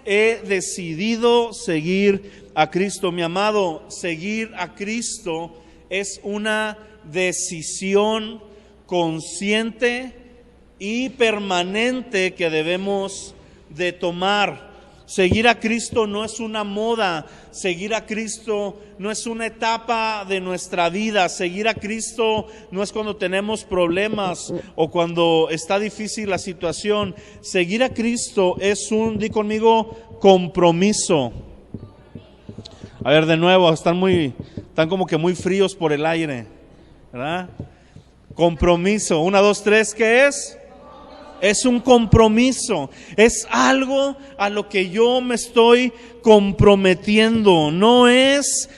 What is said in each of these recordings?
he decidido seguir a Cristo. Mi amado, seguir a Cristo es una decisión consciente y permanente que debemos de tomar. Seguir a Cristo no es una moda, seguir a Cristo no es una etapa de nuestra vida, seguir a Cristo no es cuando tenemos problemas o cuando está difícil la situación. Seguir a Cristo es di conmigo, compromiso. A ver, de nuevo, están como que muy fríos por el aire, ¿verdad? Compromiso. 1, 2, 3, ¿qué es? Es un compromiso, es algo a lo que yo me estoy comprometiendo. No es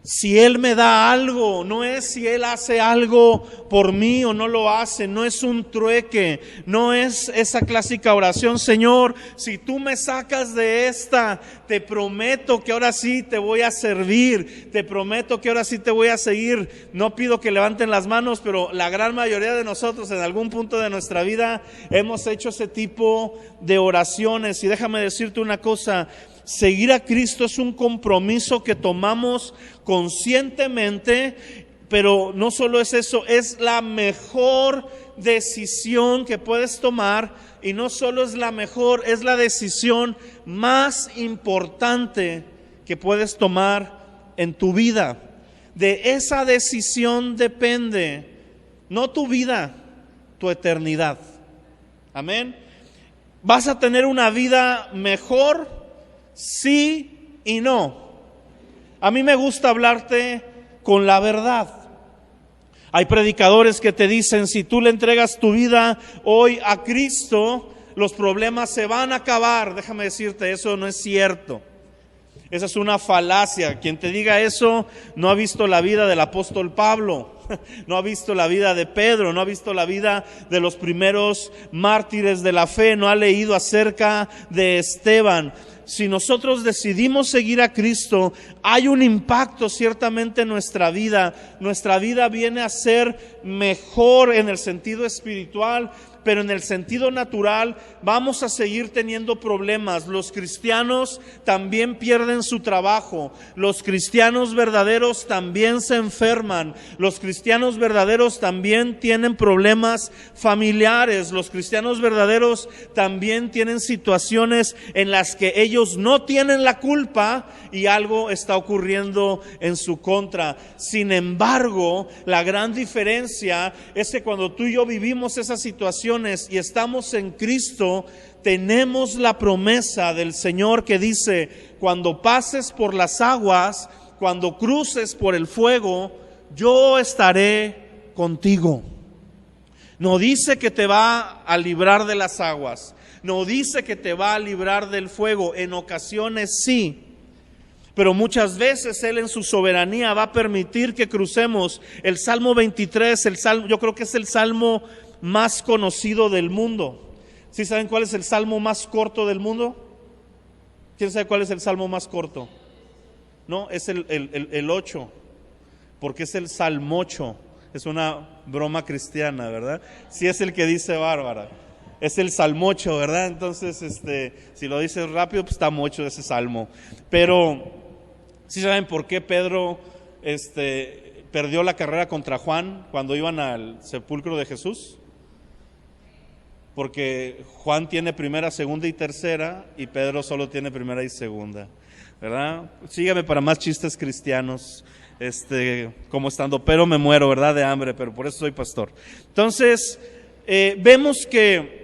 si Él me da algo, no es si Él hace algo por mí o no lo hace, no es un trueque, no es esa clásica oración: Señor, si tú me sacas de esta, te prometo que ahora sí te voy a servir, te prometo que ahora sí te voy a seguir. No pido que levanten las manos, pero la gran mayoría de nosotros en algún punto de nuestra vida hemos hecho ese tipo de oraciones. Y déjame decirte una cosa: seguir a Cristo es un compromiso que tomamos conscientemente, pero no solo es eso, es la mejor decisión que puedes tomar, y no solo es la mejor, es la decisión más importante que puedes tomar en tu vida. De esa decisión depende no tu vida, tu eternidad. Amén. ¿Vas a tener una vida mejor? Sí y no. A mí me gusta hablarte con la verdad. Hay predicadores que te dicen: si tú le entregas tu vida hoy a Cristo, los problemas se van a acabar. Déjame decirte, eso no es cierto. Esa es una falacia. Quien te diga eso no ha visto la vida del apóstol Pablo, no ha visto la vida de Pedro, no ha visto la vida de los primeros mártires de la fe, no ha leído acerca de Esteban. Si nosotros decidimos seguir a Cristo, hay un impacto ciertamente en nuestra vida. Nuestra vida viene a ser mejor en el sentido espiritual, pero en el sentido natural vamos a seguir teniendo problemas. Los cristianos también pierden su trabajo. Los cristianos verdaderos también se enferman. Los cristianos verdaderos también tienen problemas familiares. Los cristianos verdaderos también tienen situaciones en las que ellos no tienen la culpa y algo está ocurriendo en su contra. Sin embargo, la gran diferencia es que cuando tú y yo vivimos esas situaciones y estamos en Cristo, tenemos la promesa del Señor que dice: cuando pases por las aguas, cuando cruces por el fuego, yo estaré contigo. No dice que te va a librar de las aguas, no dice que te va a librar del fuego. En ocasiones sí, pero muchas veces Él en su soberanía va a permitir que crucemos. El Salmo 23, yo creo que es el salmo más conocido del mundo. ¿Sí saben cuál es el salmo más corto del mundo? ¿Quién sabe cuál es el salmo más corto? No, es el 8, porque es el salmocho. Es una broma cristiana, ¿verdad? Sí, es el que dice Bárbara. Es el salmocho, ¿verdad? Entonces, si lo dices rápido, pues está mocho ese salmo. Pero, ¿sí saben por qué Pedro perdió la carrera contra Juan cuando iban al sepulcro de Jesús? Porque Juan tiene primera, segunda y tercera, y Pedro solo tiene primera y segunda, ¿verdad? Sígueme para más chistes cristianos, como estando, pero me muero, ¿verdad? De hambre, pero por eso soy pastor. Entonces, vemos que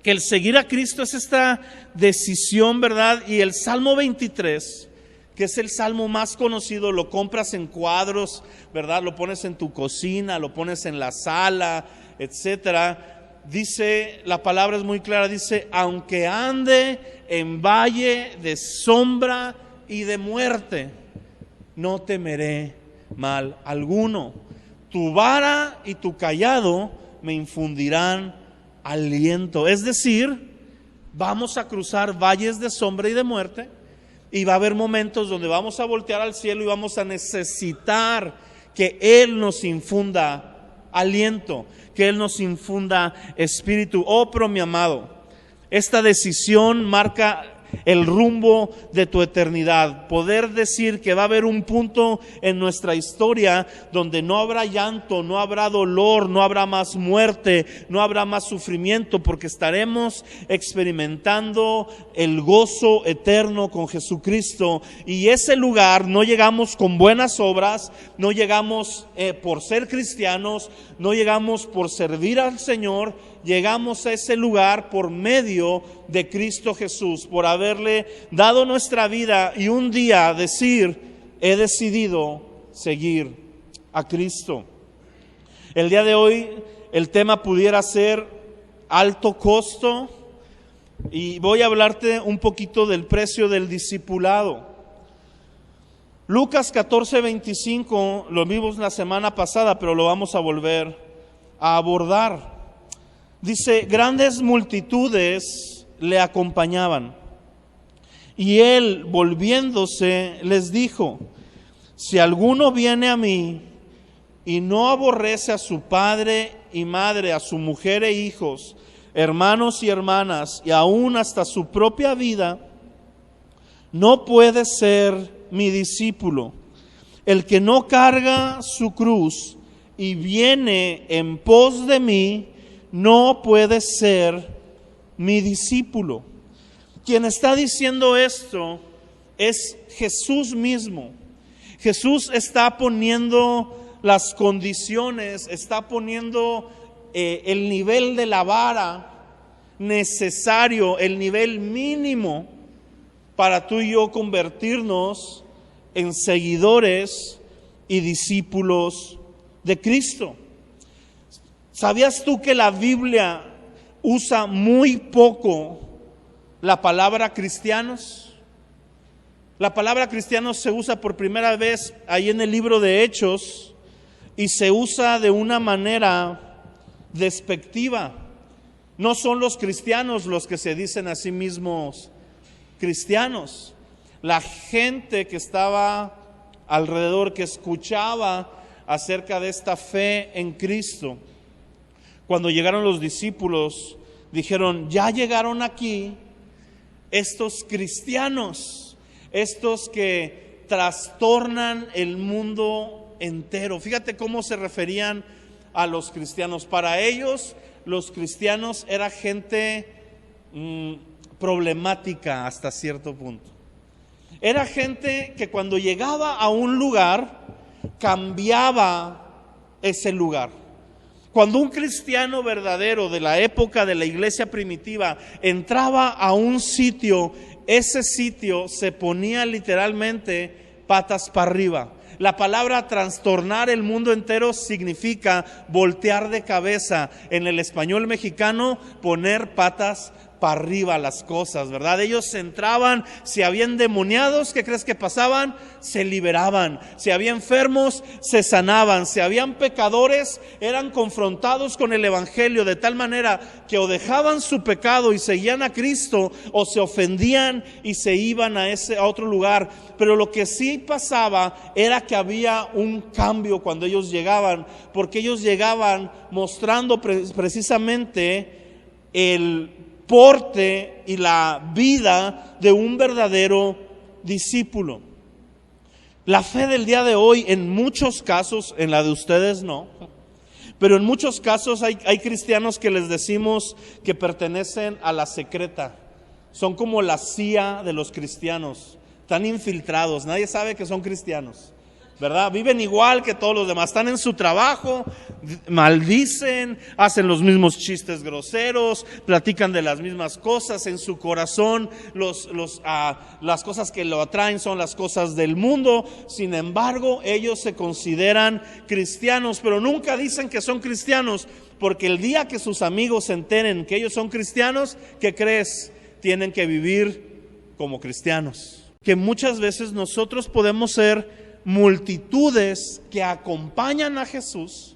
el seguir a Cristo es esta decisión, ¿verdad? Y el Salmo 23, que es el salmo más conocido, lo compras en cuadros, ¿verdad? Lo pones en tu cocina, lo pones en la sala, etcétera. Dice, la palabra es muy clara, dice: aunque ande en valle de sombra y de muerte, no temeré mal alguno. Tu vara y tu cayado me infundirán aliento. Es decir, vamos a cruzar valles de sombra y de muerte, y va a haber momentos donde vamos a voltear al cielo y vamos a necesitar que Él nos infunda aliento, que Él nos infunda espíritu. Oh, pero mi amado, Esta decisión marca el rumbo de tu eternidad. Poder decir que va a haber un punto en nuestra historia donde no habrá llanto, no habrá dolor, no habrá más muerte, no habrá más sufrimiento, porque estaremos experimentando el gozo eterno con Jesucristo. Y ese lugar no llegamos con buenas obras, no llegamos por ser cristianos, no llegamos por servir al Señor. Llegamos a ese lugar por medio de Cristo Jesús, por haberle dado nuestra vida y un día decir: he decidido seguir a Cristo. El día de hoy el tema pudiera ser alto costo, y voy a hablarte un poquito del precio del discipulado. Lucas 14:25, lo vimos la semana pasada, pero lo vamos a volver a abordar. Dice: grandes multitudes le acompañaban, y él, volviéndose, les dijo: si alguno viene a mí y no aborrece a su padre y madre, a su mujer e hijos, hermanos y hermanas, y aún hasta su propia vida, no puede ser mi discípulo. El que no carga su cruz y viene en pos de mí, no puede ser mi discípulo. Quien está diciendo esto es Jesús mismo. Jesús está poniendo las condiciones, está poniendo el nivel de la vara necesario, el nivel mínimo para tú y yo convertirnos en seguidores y discípulos de Cristo. ¿Sabías tú que la Biblia usa muy poco la palabra cristianos? La palabra cristianos se usa por primera vez ahí en el libro de Hechos, y se usa de una manera despectiva. No son los cristianos los que se dicen a sí mismos cristianos. La gente que estaba alrededor, que escuchaba acerca de esta fe en Cristo, cuando llegaron los discípulos, dijeron: ya llegaron aquí estos cristianos, estos que trastornan el mundo entero. Fíjate cómo se referían a los cristianos. Para ellos, los cristianos era gente problemática hasta cierto punto. Era gente que cuando llegaba a un lugar, cambiaba ese lugar. Cuando un cristiano verdadero de la época de la iglesia primitiva entraba a un sitio, ese sitio se ponía literalmente patas para arriba. La palabra trastornar el mundo entero significa voltear de cabeza. En el español mexicano, poner patas para arriba las cosas, ¿verdad? Ellos entraban, si había endemoniados, ¿qué crees que pasaban? Se liberaban. Si había enfermos, se sanaban. Si habían pecadores, eran confrontados con el evangelio de tal manera que o dejaban su pecado y seguían a Cristo, o se ofendían y se iban a otro lugar. Pero lo que sí pasaba era que había un cambio cuando ellos llegaban, porque ellos llegaban mostrando precisamente el porte y la vida de un verdadero discípulo. La fe del día de hoy, en muchos casos, en la de ustedes no, pero en muchos casos hay cristianos que les decimos que pertenecen a la secreta. Son como la CIA de los cristianos, están infiltrados, nadie sabe que son cristianos, ¿verdad? Viven igual que todos los demás, están en su trabajo, maldicen, hacen los mismos chistes groseros, platican de las mismas cosas. En su corazón las cosas que lo atraen son las cosas del mundo. Sin embargo, ellos se consideran cristianos, pero nunca dicen que son cristianos, porque el día que sus amigos se enteren que ellos son cristianos, ¿qué crees? Tienen que vivir como cristianos. Que muchas veces nosotros podemos ser multitudes que acompañan a Jesús,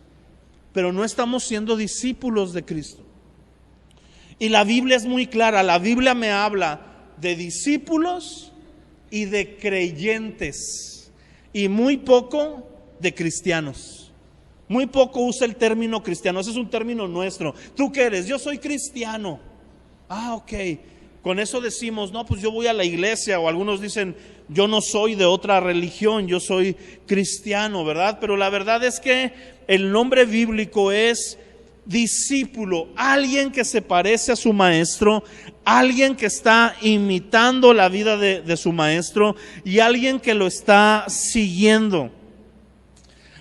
pero no estamos siendo discípulos de Cristo. Y la Biblia es muy clara. La Biblia me habla de discípulos y de creyentes, y muy poco de cristianos. Muy poco usa el término cristiano. Ese es un término nuestro. ¿Tú qué eres? Yo soy cristiano. Ok. Con eso decimos, no, pues yo voy a la iglesia, o algunos dicen, yo no soy de otra religión, yo soy cristiano, ¿verdad? Pero la verdad es que el nombre bíblico es discípulo, alguien que se parece a su maestro, alguien que está imitando la vida de su maestro y alguien que lo está siguiendo.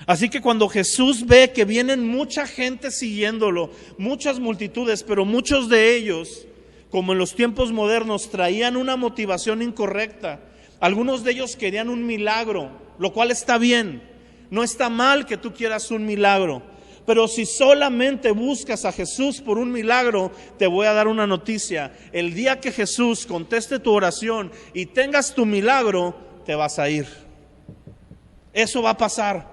Así que cuando Jesús ve que vienen mucha gente siguiéndolo, muchas multitudes, pero muchos de ellos, como en los tiempos modernos, traían una motivación incorrecta. Algunos de ellos querían un milagro, lo cual está bien. No está mal que tú quieras un milagro. Pero si solamente buscas a Jesús por un milagro, te voy a dar una noticia. El día que Jesús conteste tu oración y tengas tu milagro, te vas a ir. Eso va a pasar.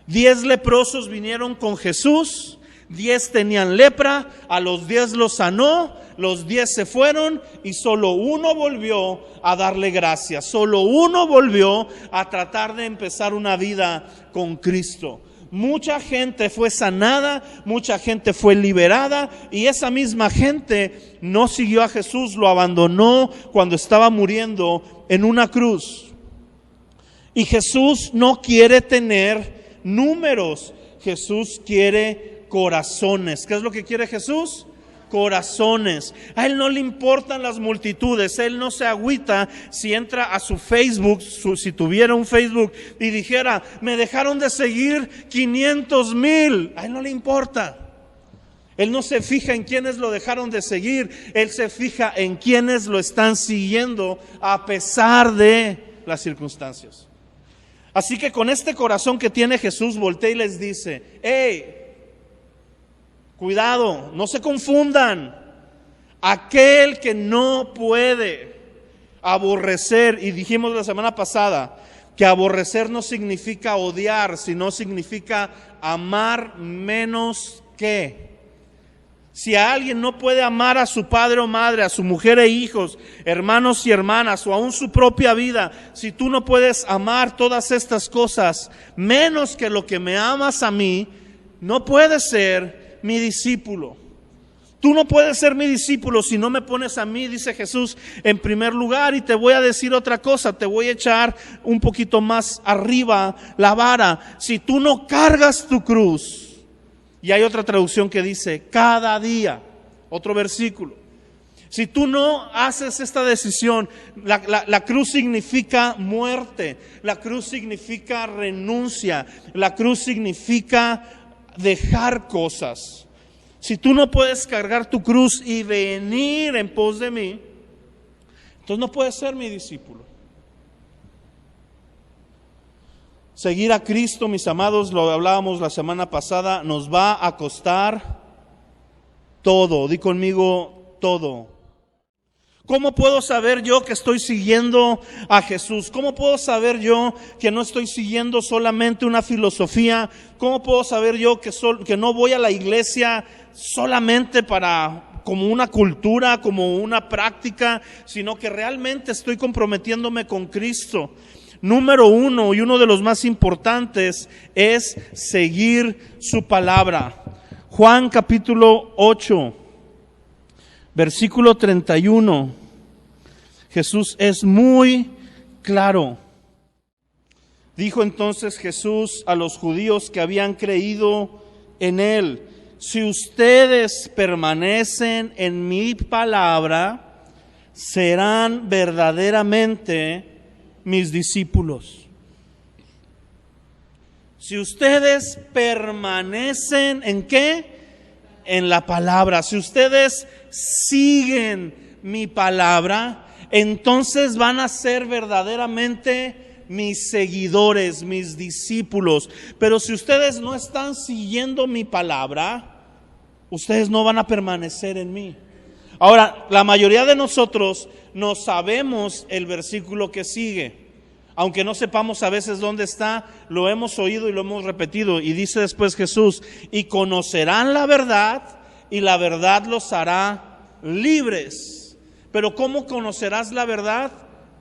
10 leprosos vinieron con Jesús, 10 tenían lepra, a los 10 los sanó, los 10 se fueron y solo uno volvió a darle gracias, solo uno volvió a tratar de empezar una vida con Cristo. Mucha gente fue sanada, mucha gente fue liberada y esa misma gente no siguió a Jesús, lo abandonó cuando estaba muriendo en una cruz. Y Jesús no quiere tener números, Jesús quiere corazones. ¿Qué es lo que quiere Jesús? Corazones. A Él no le importan las multitudes, Él no se agüita si entra a su Facebook, si tuviera un Facebook y dijera, me dejaron de seguir 500,000, a Él no le importa. Él no se fija en quienes lo dejaron de seguir, Él se fija en quienes lo están siguiendo a pesar de las circunstancias. Así que con este corazón que tiene Jesús, voltea y les dice, cuidado, no se confundan. Aquel que no puede aborrecer, y dijimos la semana pasada que aborrecer no significa odiar, sino significa amar menos que. Si alguien no puede amar a su padre o madre, a su mujer e hijos, hermanos y hermanas, o aún su propia vida, si tú no puedes amar todas estas cosas menos que lo que me amas a mí, no puedes ser mi discípulo. Tú no puedes ser mi discípulo si no me pones a mí, dice Jesús, en primer lugar. Y te voy a decir otra cosa, te voy a echar un poquito más arriba la vara. Si tú no cargas tu cruz, y hay otra traducción que dice, cada día, otro versículo. Si tú no haces esta decisión, la cruz significa muerte, la cruz significa renuncia, la cruz significa dejar cosas. Si tú no puedes cargar tu cruz y venir en pos de mí, entonces no puedes ser mi discípulo. Seguir a Cristo, mis amados, lo hablábamos la semana pasada, nos va a costar todo. Di conmigo, todo. ¿Cómo puedo saber yo que estoy siguiendo a Jesús? ¿Cómo puedo saber yo que no estoy siguiendo solamente una filosofía? ¿Cómo puedo saber yo que no voy a la iglesia solamente como una cultura, como una práctica, sino que realmente estoy comprometiéndome con Cristo? Número 1 y uno de los más importantes es seguir su palabra. Juan capítulo 8, versículo 31. Jesús es muy claro. Dijo entonces Jesús a los judíos que habían creído en Él: si ustedes permanecen en mi palabra, serán verdaderamente mis discípulos. Si ustedes permanecen ¿en qué? En la palabra. Si ustedes siguen mi palabra, entonces van a ser verdaderamente mis seguidores, mis discípulos. Pero si ustedes no están siguiendo mi palabra, ustedes no van a permanecer en mí. Ahora, la mayoría de nosotros no sabemos el versículo que sigue. Aunque no sepamos a veces dónde está, lo hemos oído y lo hemos repetido. Y dice después Jesús: y conocerán la verdad, y la verdad los hará libres. Pero ¿cómo conocerás la verdad?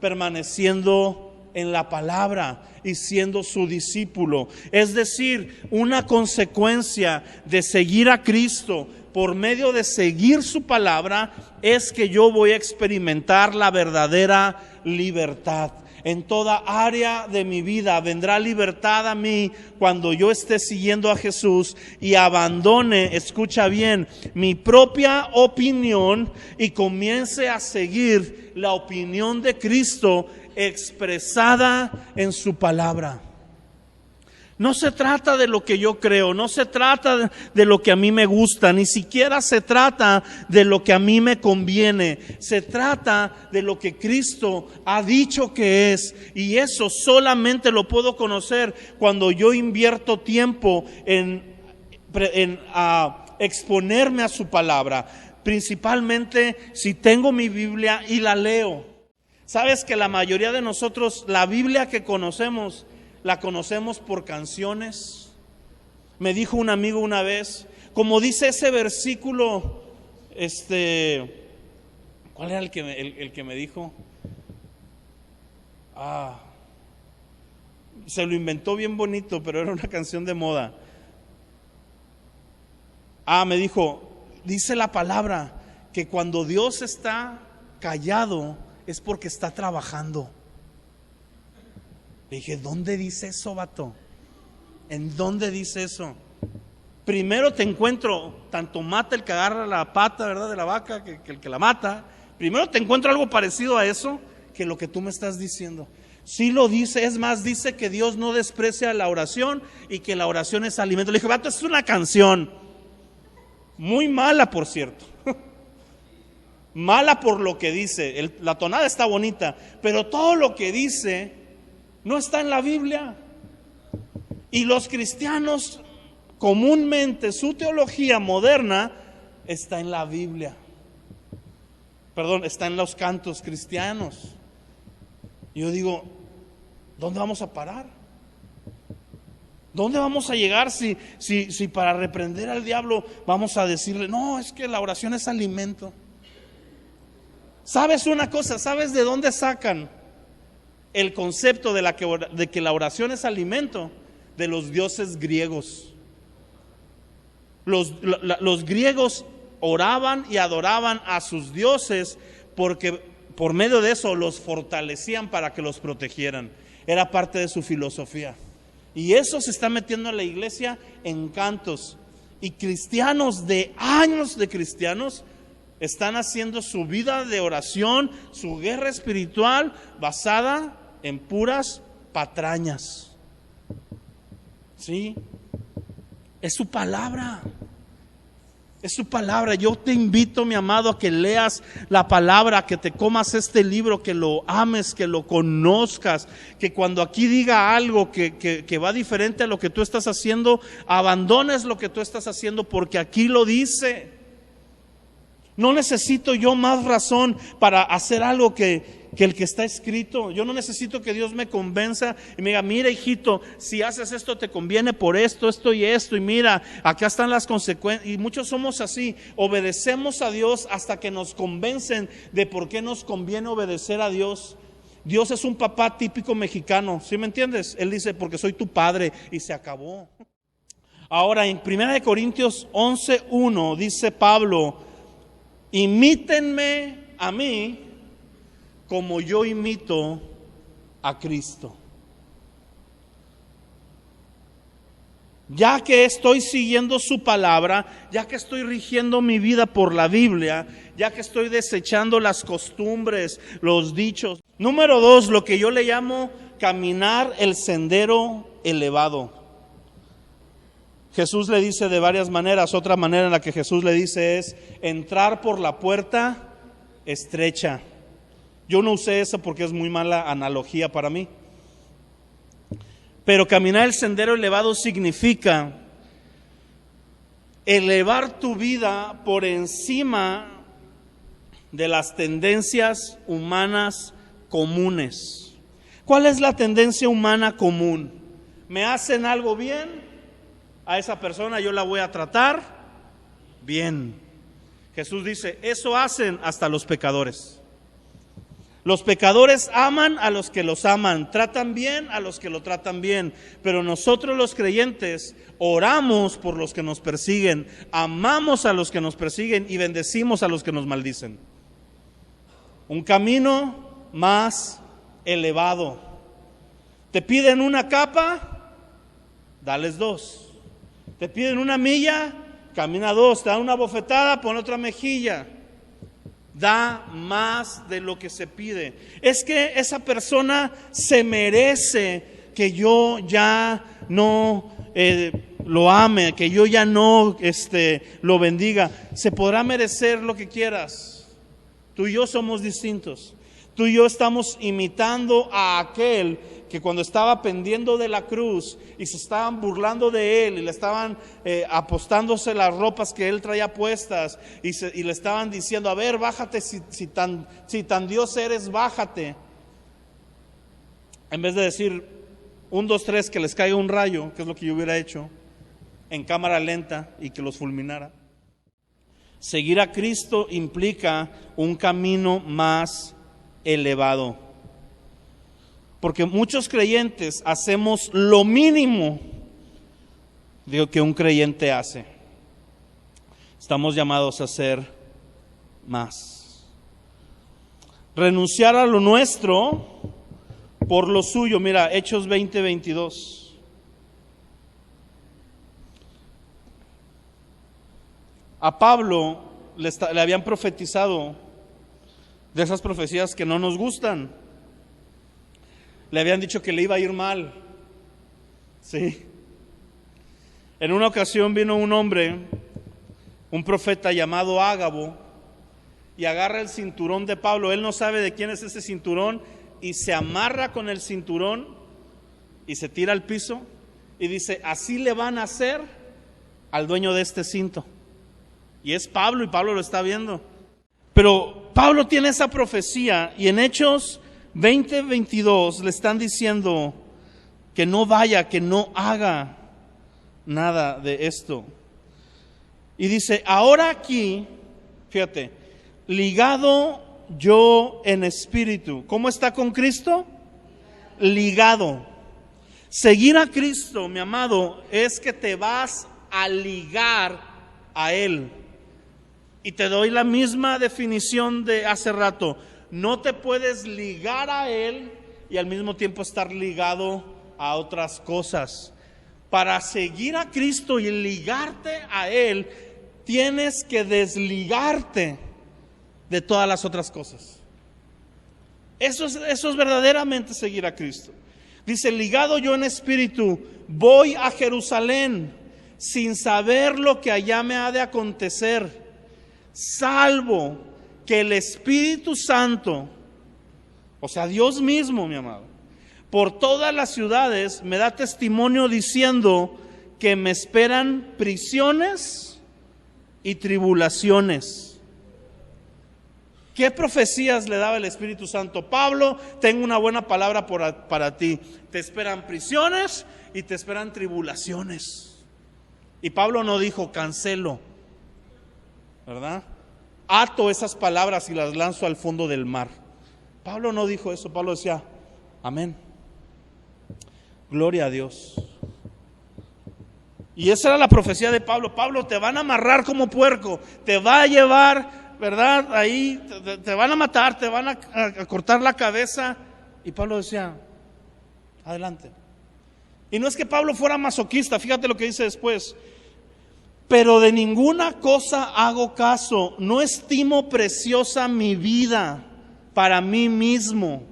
Permaneciendo en la palabra y siendo su discípulo. Es decir, una consecuencia de seguir a Cristo, por medio de seguir su palabra, es que yo voy a experimentar la verdadera libertad. En toda área de mi vida vendrá libertad a mí cuando yo esté siguiendo a Jesús y abandone, escucha bien, mi propia opinión y comience a seguir la opinión de Cristo expresada en su palabra. No se trata de lo que yo creo, no se trata de lo que a mí me gusta, ni siquiera se trata de lo que a mí me conviene. Se trata de lo que Cristo ha dicho que es, y eso solamente lo puedo conocer cuando yo invierto tiempo en exponerme a su palabra, principalmente si tengo mi Biblia y la leo. Sabes que la mayoría de nosotros, la Biblia que conocemos, la conocemos por canciones. Me dijo un amigo una vez, como dice ese versículo, ¿cuál era el que me dijo? Se lo inventó bien bonito, pero era una canción de moda. Me dijo, dice la palabra que cuando Dios está callado es porque está trabajando. Le dije, ¿dónde dice eso, vato? ¿En dónde dice eso? Primero te encuentro, tanto mata el que agarra la pata, ¿verdad?, de la vaca, que el que la mata. Primero te encuentro algo parecido a eso, que lo que tú me estás diciendo. Sí lo dice, es más, dice que Dios no desprecia la oración y que la oración es alimento. Le dije, vato, es una canción. Muy mala, por cierto. Mala por lo que dice. La tonada está bonita, pero todo lo que dice no está en la Biblia. Y los cristianos, comúnmente, su teología moderna está en la Biblia. Perdón, está en los cantos cristianos. Yo digo, ¿dónde vamos a parar? ¿Dónde vamos a llegar si para reprender al diablo vamos a decirle, no, es que la oración es alimento? ¿Sabes una cosa? ¿Sabes de dónde sacan el concepto de que la oración es alimento? De los dioses griegos. Los griegos oraban y adoraban a sus dioses porque por medio de eso los fortalecían para que los protegieran. Era parte de su filosofía. Y eso se está metiendo en la iglesia en cantos. Y cristianos de años de cristianos están haciendo su vida de oración, su guerra espiritual basada en puras patrañas. ¿Sí? Es su palabra. Es su palabra. Yo te invito, mi amado, a que leas la palabra, que te comas este libro, que lo ames, que lo conozcas, que cuando aquí diga algo que va diferente a lo que tú estás haciendo, abandones lo que tú estás haciendo, porque aquí lo dice. No necesito yo más razón para hacer algo que el que está escrito. Yo no necesito que Dios me convenza y me diga, mira, hijito, si haces esto te conviene por esto, esto y esto, y mira, acá están las consecuencias. Y muchos somos así, obedecemos a Dios hasta que nos convencen de por qué nos conviene obedecer a Dios. Dios es un papá típico mexicano, ¿sí me entiendes? Él dice, porque soy tu padre, y se acabó. Ahora, en 1 Corintios 11:1 dice Pablo, imítenme a mí como yo imito a Cristo. Ya que estoy siguiendo su palabra, ya que estoy rigiendo mi vida por la Biblia, ya que estoy desechando las costumbres, los dichos. Número 2, lo que yo le llamo caminar el sendero elevado. Jesús le dice de varias maneras. Otra manera en la que Jesús le dice es entrar por la puerta estrecha. Yo no usé eso porque es muy mala analogía para mí. Pero caminar el sendero elevado significa elevar tu vida por encima de las tendencias humanas comunes. ¿Cuál es la tendencia humana común? ¿Me hacen algo bien? A esa persona yo la voy a tratar bien. Jesús dice, eso hacen hasta los pecadores. Los pecadores aman a los que los aman, tratan bien a los que lo tratan bien, pero nosotros los creyentes oramos por los que nos persiguen, amamos a los que nos persiguen y bendecimos a los que nos maldicen. Un camino más elevado. Te piden una capa, dales 2. Te piden una milla, camina 2. Te dan una bofetada, pon otra mejilla. Da más de lo que se pide. Es que esa persona se merece que yo ya no lo ame, que yo ya no lo bendiga. Se podrá merecer lo que quieras. Tú y yo somos distintos. Tú y yo estamos imitando a aquel que cuando estaba pendiendo de la cruz y se estaban burlando de él y le estaban apostándose las ropas que él traía puestas y le estaban diciendo, a ver, bájate, si tan Dios eres, bájate. En vez de decir 1, 2, 3, que les caiga un rayo, que es lo que yo hubiera hecho, en cámara lenta y que los fulminara. Seguir a Cristo implica un camino más elevado. Porque muchos creyentes hacemos lo mínimo de lo que un creyente hace. Estamos llamados a hacer más. Renunciar a lo nuestro por lo suyo. Mira, Hechos 20:22. A Pablo le habían profetizado de esas profecías que no nos gustan. Le habían dicho que le iba a ir mal. Sí. En una ocasión vino un hombre, un profeta llamado Ágabo, y agarra el cinturón de Pablo. Él no sabe de quién es ese cinturón y se amarra con el cinturón y se tira al piso y dice, así le van a hacer al dueño de este cinto. Y es Pablo, y Pablo lo está viendo. Pero Pablo tiene esa profecía y en Hechos 20:22 le están diciendo que no vaya, que no haga nada de esto. Y dice, ahora aquí, fíjate, ligado yo en espíritu. ¿Cómo está con Cristo? Ligado. Seguir a Cristo, mi amado, es que te vas a ligar a Él. Y te doy la misma definición de hace rato. No te puedes ligar a Él y al mismo tiempo estar ligado a otras cosas. Para seguir a Cristo y ligarte a Él, tienes que desligarte de todas las otras cosas. Eso es verdaderamente seguir a Cristo. Dice, ligado yo en espíritu, voy a Jerusalén sin saber lo que allá me ha de acontecer, salvo que el Espíritu Santo, o sea, Dios mismo, mi amado, por todas las ciudades me da testimonio diciendo que me esperan prisiones y tribulaciones. ¿Qué profecías le daba el Espíritu Santo? Pablo, tengo una buena palabra para ti. Te esperan prisiones y te esperan tribulaciones. Y Pablo no dijo cancelo, ¿verdad? Ato esas palabras y las lanzo al fondo del mar. Pablo no dijo eso. Pablo decía, amén, gloria a Dios. Y esa era la profecía de Pablo. Pablo, te van a amarrar como puerco, te va a llevar, ¿verdad? Ahí te van a matar, te van a cortar la cabeza. Y Pablo decía, adelante. Y no es que Pablo fuera masoquista, fíjate lo que dice después. Pero de ninguna cosa hago caso, no estimo preciosa mi vida para mí mismo,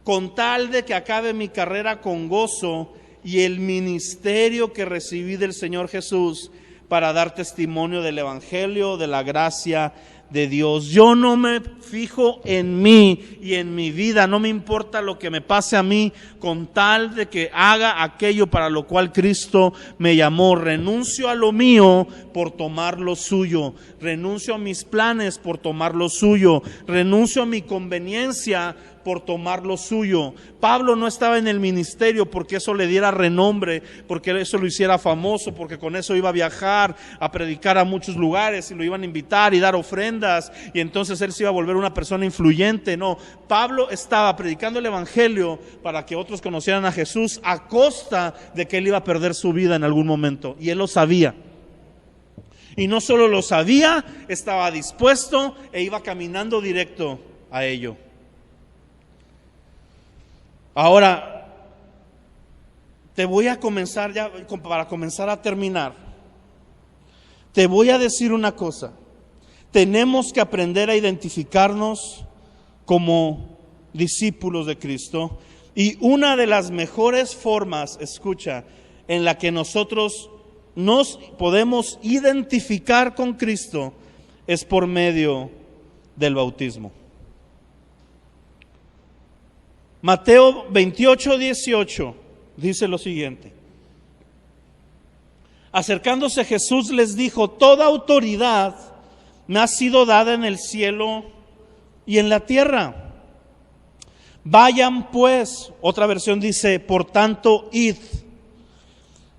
con tal de que acabe mi carrera con gozo y el ministerio que recibí del Señor Jesús para dar testimonio del Evangelio, de la gracia de Dios. Yo no me fijo en mí y en mi vida, no me importa lo que me pase a mí, con tal de que haga aquello para lo cual Cristo me llamó. Renuncio a lo mío por tomar lo suyo, renuncio a mis planes por tomar lo suyo, renuncio a mi conveniencia por tomar lo suyo. Pablo no estaba en el ministerio porque eso le diera renombre, porque eso lo hiciera famoso, porque con eso iba a viajar, a predicar a muchos lugares y lo iban a invitar y dar ofrendas contiendas y entonces él se iba a volver una persona influyente. No, Pablo estaba predicando el evangelio para que otros conocieran a Jesús a costa de que él iba a perder su vida en algún momento, y él lo sabía. Y no solo lo sabía, estaba dispuesto e iba caminando directo a ello. Ahora, te voy a comenzar ya, para comenzar a terminar, te voy a decir una cosa. Tenemos que aprender a identificarnos como discípulos de Cristo, y una de las mejores formas, escucha, en la que nosotros nos podemos identificar con Cristo es por medio del bautismo. Mateo 28:18 dice lo siguiente: acercándose Jesús les dijo: toda autoridad me ha sido dada en el cielo y en la tierra. Vayan pues, otra versión dice, por tanto, id.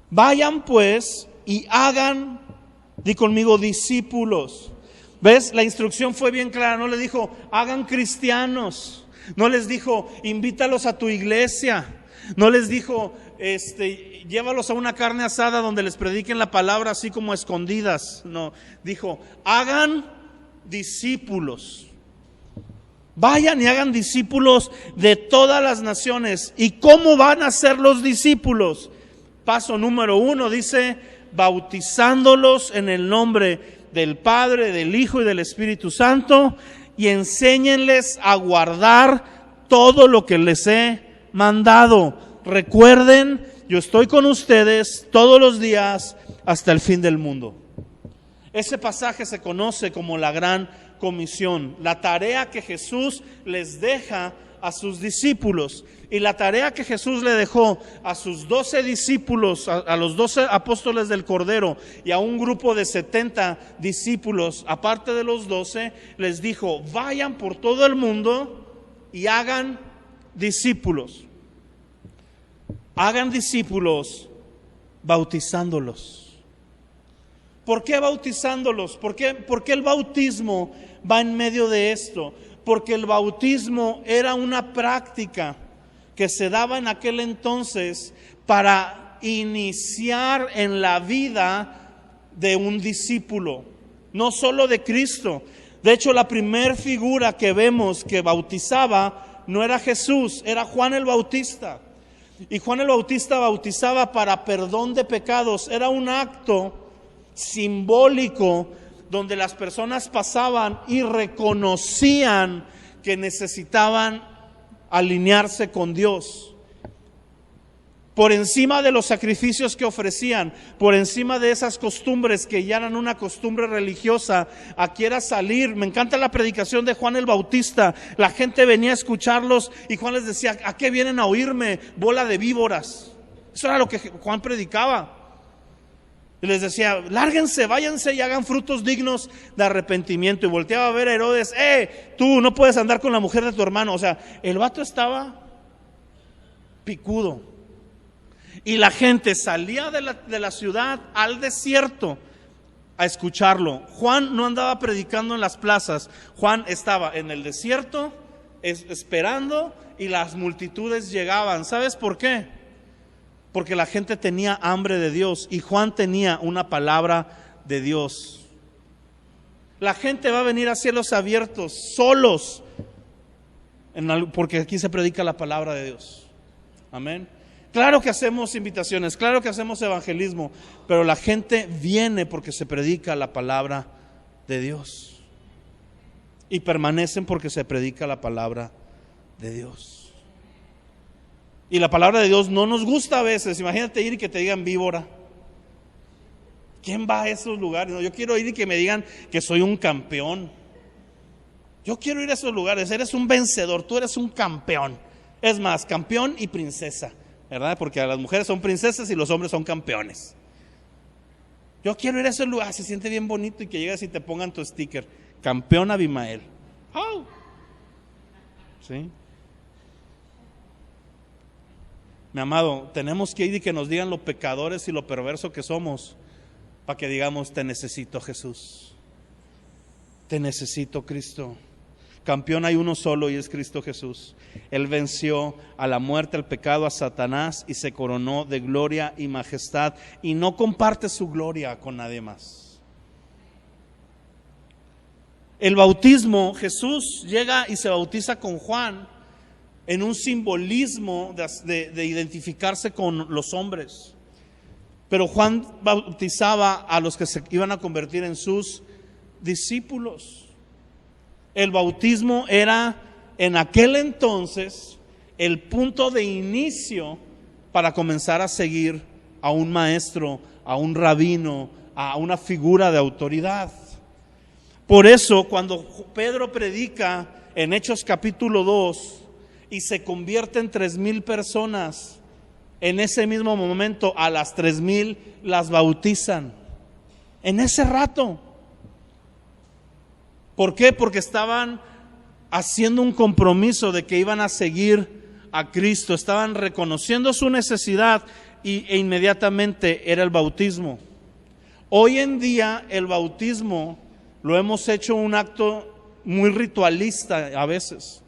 Vayan pues y hagan, di conmigo, discípulos. ¿Ves? La instrucción fue bien clara. No le dijo, hagan cristianos. No les dijo, invítalos a tu iglesia. No les dijo, llévalos a una carne asada donde les prediquen la palabra así como a escondidas. No, dijo, hagan discípulos. Vayan y hagan discípulos de todas las naciones. ¿Y cómo van a ser los discípulos? Paso número 1 dice, bautizándolos en el nombre del Padre, del Hijo y del Espíritu Santo, y enséñenles a guardar todo lo que les he mandado. Recuerden, yo estoy con ustedes todos los días hasta el fin del mundo. Ese pasaje se conoce como la Gran Comisión, la tarea que Jesús les deja a sus discípulos. Y la tarea que Jesús le dejó a sus 12 discípulos, a los 12 apóstoles del Cordero y a un grupo de 70 discípulos, aparte de los 12, les dijo, vayan por todo el mundo y hagan discípulos. Hagan discípulos bautizándolos. ¿Por qué bautizándolos? ¿Por qué el bautismo va en medio de esto? Porque el bautismo era una práctica que se daba en aquel entonces para iniciar en la vida de un discípulo, no solo de Cristo. De hecho, la primer figura que vemos que bautizaba no era Jesús, era Juan el Bautista. Y Juan el Bautista bautizaba para perdón de pecados. Era un acto simbólico donde las personas pasaban y reconocían que necesitaban alinearse con Dios. Por encima de los sacrificios que ofrecían, por encima de esas costumbres que ya eran una costumbre religiosa, aquí era salir. Me encanta la predicación de Juan el Bautista. La gente venía a escucharlos y Juan les decía, ¿a qué vienen a oírme? Bola de víboras. Eso era lo que Juan predicaba. Y les decía, lárguense, váyanse y hagan frutos dignos de arrepentimiento. Y volteaba a ver a Herodes, tú no puedes andar con la mujer de tu hermano. O sea, el vato estaba picudo. Y la gente salía de la ciudad al desierto a escucharlo. Juan no andaba predicando en las plazas. Juan estaba en el desierto esperando y las multitudes llegaban. ¿Sabes por qué? Porque la gente tenía hambre de Dios y Juan tenía una palabra de Dios. La gente va a venir a cielos abiertos, solos, porque aquí se predica la palabra de Dios. Amén. Claro que hacemos invitaciones, claro que hacemos evangelismo, pero la gente viene porque se predica la palabra de Dios. Y permanecen porque se predica la palabra de Dios. Y la palabra de Dios no nos gusta a veces. Imagínate ir y que te digan víbora. ¿Quién va a esos lugares? No, yo quiero ir y que me digan que soy un campeón. Yo quiero ir a esos lugares. Eres un vencedor, tú eres un campeón. Es más, campeón y princesa, ¿verdad? Porque las mujeres son princesas y los hombres son campeones. Yo quiero ir a esos lugares. Se siente bien bonito y que llegas y te pongan tu sticker. Campeón Abimael. Oh. ¿Sí? Mi amado, tenemos que ir y que nos digan lo pecadores y lo perverso que somos, para que digamos, te necesito, Jesús. Te necesito, Cristo. Campeón, hay uno solo y es Cristo Jesús. Él venció a la muerte, al pecado, a Satanás y se coronó de gloria y majestad y no comparte su gloria con nadie más. El bautismo, Jesús llega y se bautiza con Juan en un simbolismo de identificarse con los hombres. Pero Juan bautizaba a los que se iban a convertir en sus discípulos. El bautismo era en aquel entonces el punto de inicio para comenzar a seguir a un maestro, a un rabino, a una figura de autoridad. Por eso cuando Pedro predica en Hechos capítulo 2 y se convierten 3,000 personas, en ese mismo momento a las 3,000 las bautizan. En ese rato. ¿Por qué? Porque estaban haciendo un compromiso de que iban a seguir a Cristo, estaban reconociendo su necesidad e inmediatamente era el bautismo. Hoy en día el bautismo lo hemos hecho un acto muy ritualista a veces.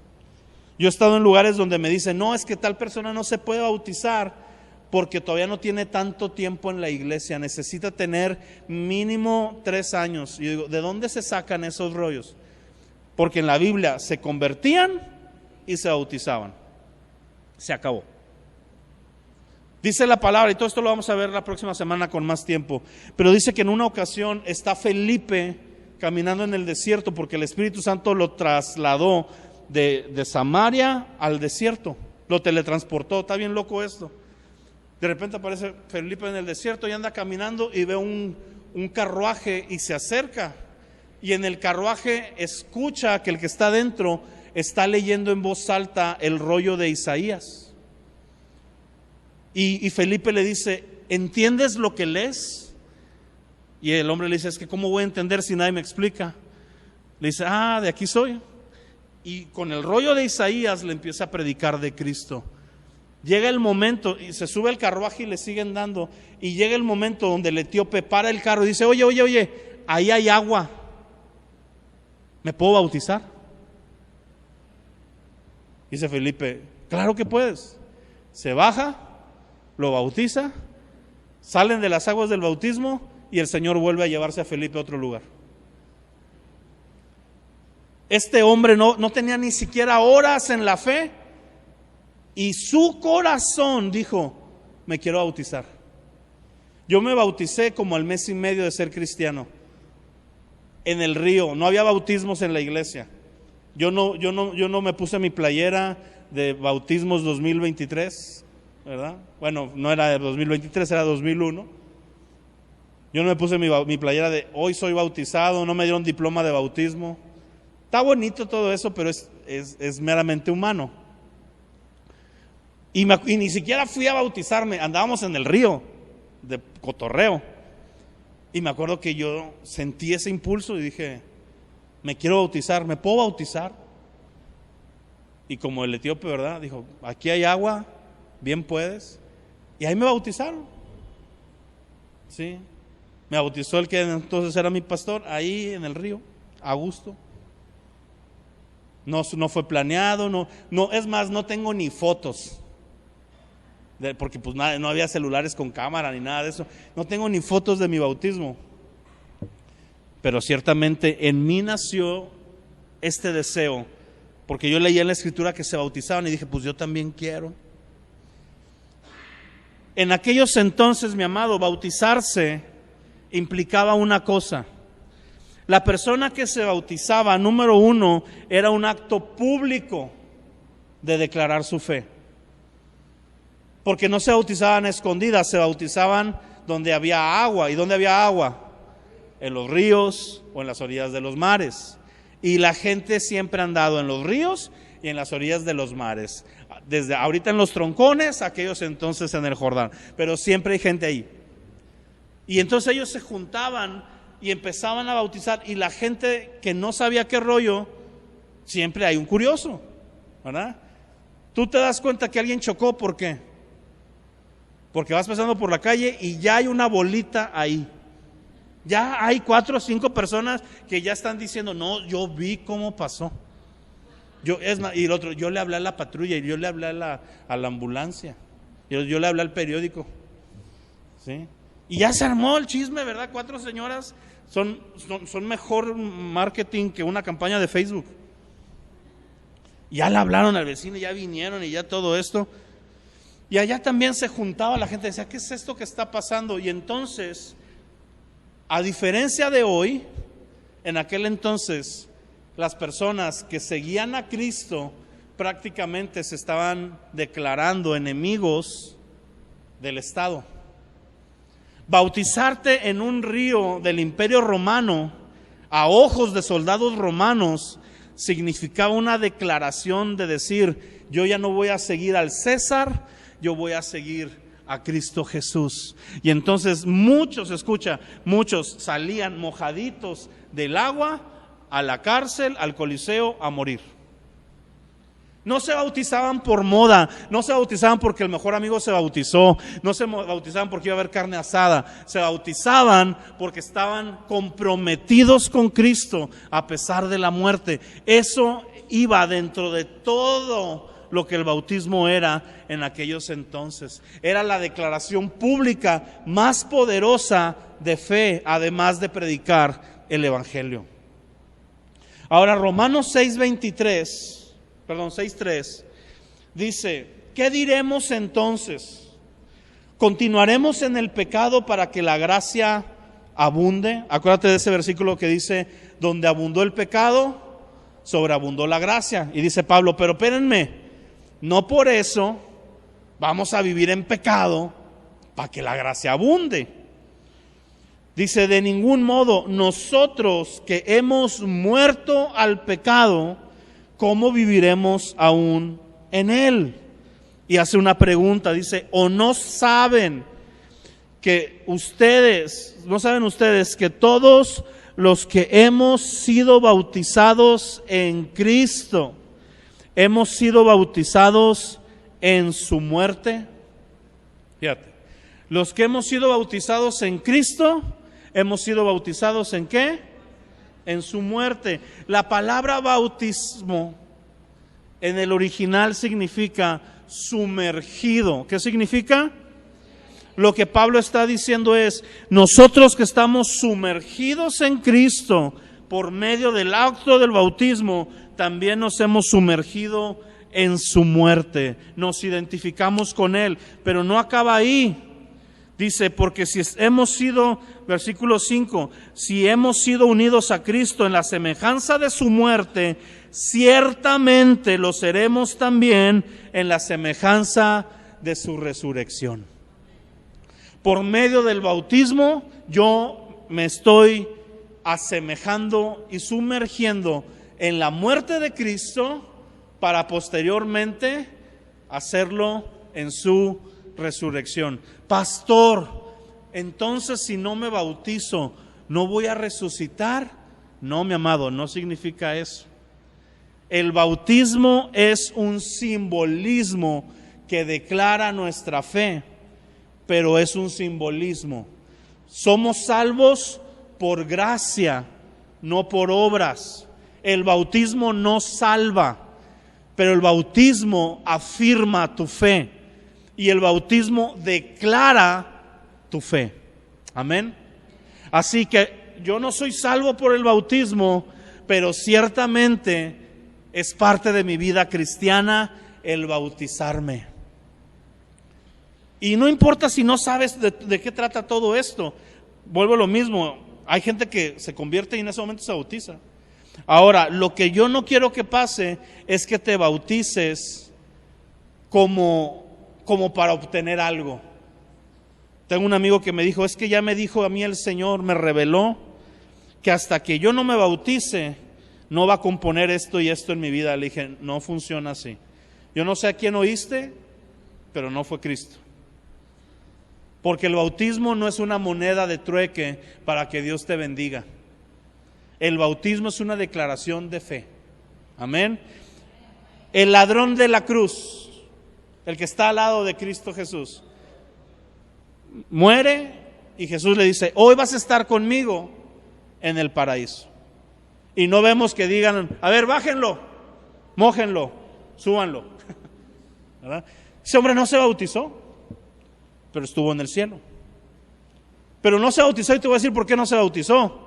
Yo he estado en lugares donde me dicen, no, es que tal persona no se puede bautizar porque todavía no tiene tanto tiempo en la iglesia, necesita tener mínimo 3 años. Y yo digo, ¿de dónde se sacan esos rollos? Porque en la Biblia se convertían y se bautizaban. Se acabó. Dice la palabra, y todo esto lo vamos a ver la próxima semana con más tiempo, pero dice que en una ocasión está Felipe caminando en el desierto porque el Espíritu Santo lo trasladó de Samaria al desierto, lo teletransportó. Está bien loco esto. De repente aparece Felipe en el desierto y anda caminando y ve un carruaje y se acerca. Y en el carruaje escucha que el que está dentro está leyendo en voz alta el rollo de Isaías. Y Felipe le dice, ¿entiendes lo que lees? Y el hombre le dice, es que ¿cómo voy a entender si nadie me explica? Le dice, de aquí soy. Y con el rollo de Isaías le empieza a predicar de Cristo. Llega el momento y se sube el carruaje y le siguen dando. Y llega el momento donde el etíope para el carro y dice, oye, ahí hay agua. ¿Me puedo bautizar? Dice Felipe, claro que puedes. Se baja, lo bautiza, salen de las aguas del bautismo y el Señor vuelve a llevarse a Felipe a otro lugar. Este hombre no tenía ni siquiera horas en la fe. Y su corazón dijo, me quiero bautizar. Yo me bauticé como al mes y medio de ser cristiano. En el río, no había bautismos en la iglesia. Yo no me puse mi playera de bautismos 2023, ¿verdad? Bueno, no era de 2023, era 2001. Yo no me puse mi playera de hoy soy bautizado, no me dieron diploma de bautismo. Está bonito todo eso, pero es meramente humano. Y ni siquiera fui a bautizarme, andábamos en el río de cotorreo. Y me acuerdo que yo sentí ese impulso y dije, me quiero bautizar, ¿me puedo bautizar? Y como el etíope, ¿verdad? Dijo, aquí hay agua, bien puedes. Y ahí me bautizaron. Sí, me bautizó el que entonces era mi pastor, ahí en el río, a gusto. No fue planeado, no, es más, no tengo ni fotos. Porque pues no había celulares con cámara ni nada de eso. No tengo ni fotos de mi bautismo. Pero ciertamente en mí nació este deseo, porque yo leía en la escritura que se bautizaban y dije, pues yo también quiero. En aquellos entonces, mi amado, bautizarse implicaba una cosa. La persona que se bautizaba, número 1, era un acto público de declarar su fe. Porque no se bautizaban a escondidas, se bautizaban donde había agua. ¿Y dónde había agua? En los ríos o en las orillas de los mares. Y la gente siempre ha andado en los ríos y en las orillas de los mares. Desde ahorita en los troncones, aquellos entonces en el Jordán. Pero siempre hay gente ahí. Y entonces ellos se juntaban y empezaban a bautizar. Y la gente que no sabía qué rollo, siempre hay un curioso, ¿verdad? Tú te das cuenta que alguien chocó, ¿por qué? Porque vas pasando por la calle y ya hay una bolita ahí. Ya hay 4 o 5 personas que ya están diciendo, no, yo vi cómo pasó. Y el otro, yo le hablé a la patrulla, y yo le hablé a la ambulancia, yo le hablé al periódico. ¿Sí? Y ya se armó el chisme, ¿verdad? 4 señoras son mejor marketing que una campaña de Facebook. Ya le hablaron al vecino, ya vinieron y ya todo esto. Y allá también se juntaba la gente, decía, ¿qué es esto que está pasando? Y entonces, a diferencia de hoy, en aquel entonces, las personas que seguían a Cristo prácticamente se estaban declarando enemigos del Estado. Bautizarte en un río del Imperio Romano, a ojos de soldados romanos, significaba una declaración de decir, yo ya no voy a seguir al César, yo voy a seguir a Cristo Jesús. Y entonces muchos salían mojaditos del agua a la cárcel, al Coliseo, a morir. No se bautizaban por moda, no se bautizaban porque el mejor amigo se bautizó, no se bautizaban porque iba a haber carne asada, se bautizaban porque estaban comprometidos con Cristo a pesar de la muerte. Eso iba dentro de todo lo que el bautismo era en aquellos entonces. Era la declaración pública más poderosa de fe, además de predicar el Evangelio. Ahora, Romanos 6:3 dice, ¿qué diremos entonces? ¿Continuaremos en el pecado para que la gracia abunde? Acuérdate de ese versículo que dice, donde abundó el pecado, sobreabundó la gracia. Y dice Pablo, pero espérenme, no por eso vamos a vivir en pecado para que la gracia abunde. Dice, de ningún modo, nosotros que hemos muerto al pecado, ¿cómo viviremos aún en él? Y hace una pregunta, dice, ¿o no saben ustedes que todos los que hemos sido bautizados en Cristo, hemos sido bautizados en su muerte? Fíjate, los que hemos sido bautizados en Cristo, hemos sido bautizados ¿en qué? En su muerte. La palabra bautismo en el original significa sumergido. ¿Qué significa? Lo que Pablo está diciendo es, nosotros que estamos sumergidos en Cristo por medio del acto del bautismo, también nos hemos sumergido en su muerte. Nos identificamos con Él, pero no acaba ahí. Dice, porque si hemos sido, versículo 5, si hemos sido unidos a Cristo en la semejanza de su muerte, ciertamente lo seremos también en la semejanza de su resurrección. Por medio del bautismo, yo me estoy asemejando y sumergiendo en la muerte de Cristo para posteriormente hacerlo en su resurrección. Pastor, entonces si no me bautizo, ¿no voy a resucitar? No, mi amado, no significa eso. El bautismo es un simbolismo que declara nuestra fe, pero es un simbolismo. Somos salvos por gracia, no por obras. El bautismo no salva, pero el bautismo afirma tu fe. Y el bautismo declara tu fe. Amén. Así que yo no soy salvo por el bautismo, pero ciertamente es parte de mi vida cristiana el bautizarme. Y no importa si no sabes de qué trata todo esto. Vuelvo a lo mismo. Hay gente que se convierte y en ese momento se bautiza. Ahora, lo que yo no quiero que pase es que te bautices como para obtener algo. Tengo un amigo que me dijo, es que ya me dijo a mí el Señor, me reveló que hasta que yo no me bautice, no va a componer esto y esto en mi vida. Le dije, no funciona así. Yo no sé a quién oíste, pero no fue Cristo. Porque el bautismo no es una moneda de trueque para que Dios te bendiga. El bautismo es una declaración de fe. Amén. El ladrón de la cruz, el que está al lado de Cristo Jesús, muere y Jesús le dice, hoy vas a estar conmigo en el paraíso. Y no vemos que digan, a ver, bájenlo, mójenlo, súbanlo. ¿Verdad? Ese hombre no se bautizó, pero estuvo en el cielo. Pero no se bautizó, y te voy a decir por qué no se bautizó.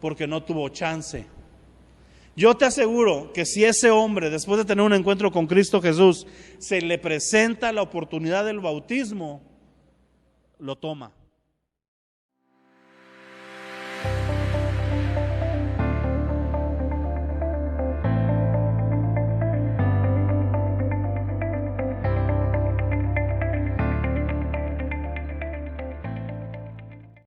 Porque no tuvo chance. Yo te aseguro que si ese hombre, después de tener un encuentro con Cristo Jesús, se le presenta la oportunidad del bautismo, lo toma.